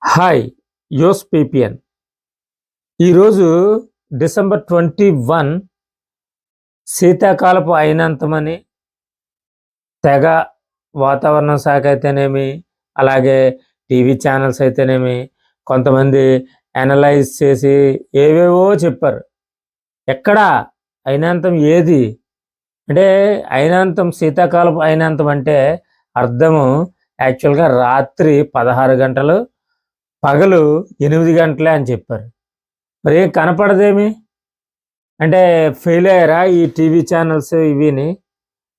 Hi యోస్ పీపిఎన్ ఈరోజు December 21 శీతాకాలపు అయినంతమని తెగ వాతావరణ శాఖ అయితేనేమి, అలాగే టీవీ ఛానల్స్ అయితేనేమి కొంతమంది అనలైజ్ చేసి ఏవేవో చెప్పారు. ఎక్కడా అయినంతం ఏది అంటే అయినంతం శీతాకాలపు అయినంతం అంటే అర్థము యాక్చువల్గా రాత్రి 16 గంటలు, పగలు 8 గంటలే అని చెప్పారు. మరి ఏం కనపడదేమి అంటే ఫెయిల్ అయ్యారా ఈ టీవీ ఛానల్స్ ఇవిని?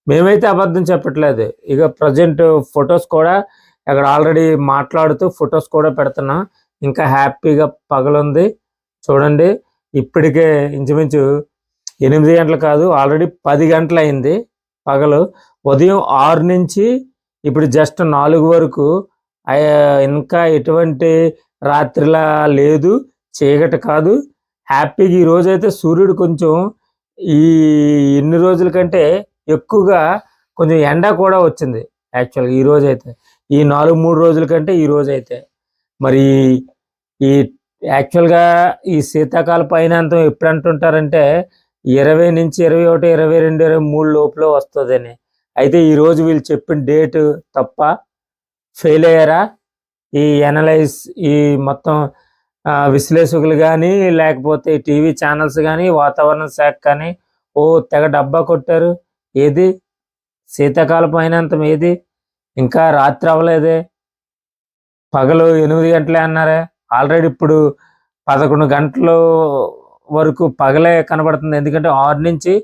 మేమైతే అబద్ధం చెప్పట్లేదు. ఇక ప్రజెంట్ ఫొటోస్ కూడా అక్కడ ఆల్రెడీ మాట్లాడుతూ ఫొటోస్ కూడా పెడుతున్నాం. ఇంకా హ్యాపీగా పగలుంది చూడండి. ఇప్పటికే ఇంచుమించు 8 గంటలు కాదు, ఆల్రెడీ 10 గంటలు అయింది పగలు. ఉదయం 6 నుంచి ఇప్పుడు జస్ట్ 4 వరకు ఇంకా ఎటువంటి రాత్రిలా లేదు, చీకటి కాదు. హ్యాపీగా ఈ రోజైతే సూర్యుడు కొంచెం ఈ ఎన్ని రోజుల కంటే ఎక్కువగా కొంచెం ఎండ కూడా వచ్చింది యాక్చువల్గా ఈ రోజైతే. ఈ 3 రోజుల కంటే ఈ రోజైతే మరి ఈ యాక్చువల్గా ఈ శీతాకాలపు అయినంతం ఎప్పుడు అంటుంటారంటే 20 నుంచి 21, 22, 23 లోపల వస్తుందని. అయితే ఈరోజు వీళ్ళు చెప్పిన డేటు తప్ప, ఫెయిల్ అయ్యారా ఈ అనలైజ్ ఈ మొత్తం విశ్లేషకులు కానీ, లేకపోతే టీవీ ఛానల్స్ కానీ, వాతావరణ శాఖ కానీ తెగ డబ్బా కొట్టారు. ఏది శీతాకాలపు అయినంతం ఏది? ఇంకా రాత్రి అవ్వలేదే, పగలు 8 గంటలే అన్నారే. ఆల్రెడీ ఇప్పుడు 11 గంటల వరకు పగలే కనబడుతుంది. ఎందుకంటే 6 నుంచి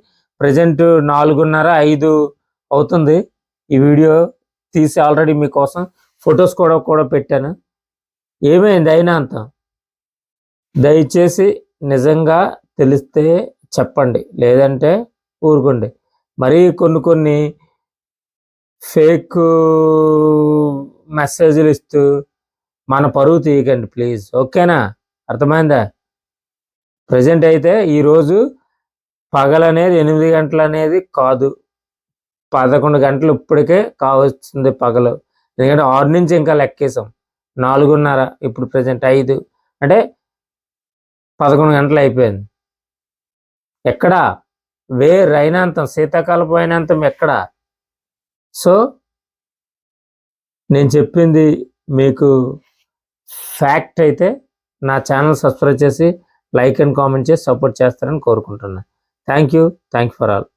ప్రజెంట్ 4:30, 5 అవుతుంది. ఈ వీడియో తీసి ఆల్రెడీ మీకోసం ఫొటోస్ కూడా పెట్టాను. ఏమైంది అయినంతం? దయచేసి నిజంగా తెలిస్తే చెప్పండి, లేదంటే ఊరుకోండి. మరీ కొన్ని ఫేక్ మెసేజ్లు ఇస్తూ మన పరువు తీయకండి ప్లీజ్, ఓకేనా? అర్థమైందా? ప్రజెంట్ అయితే ఈరోజు పగలనేది 8 గంటలు అనేది కాదు, 11 గంటలు ఇప్పటికే కావస్తుంది పగలు. ఎందుకంటే 6 నుంచి ఇంకా లెక్కేసాం, 4:30, ఇప్పుడు ప్రజెంట్ 5 అంటే 11 గంటలు అయిపోయింది. ఎక్కడా అయినంతం శీతాకాలపు అయినంతం ఎక్కడా? సో నేను చెప్పింది మీకు ఫ్యాక్ట్ అయితే నా ఛానల్ సబ్స్క్రైబ్ చేసి లైక్ అండ్ కామెంట్ చేసి సపోర్ట్ చేస్తారని కోరుకుంటున్నాను. Thank you for all.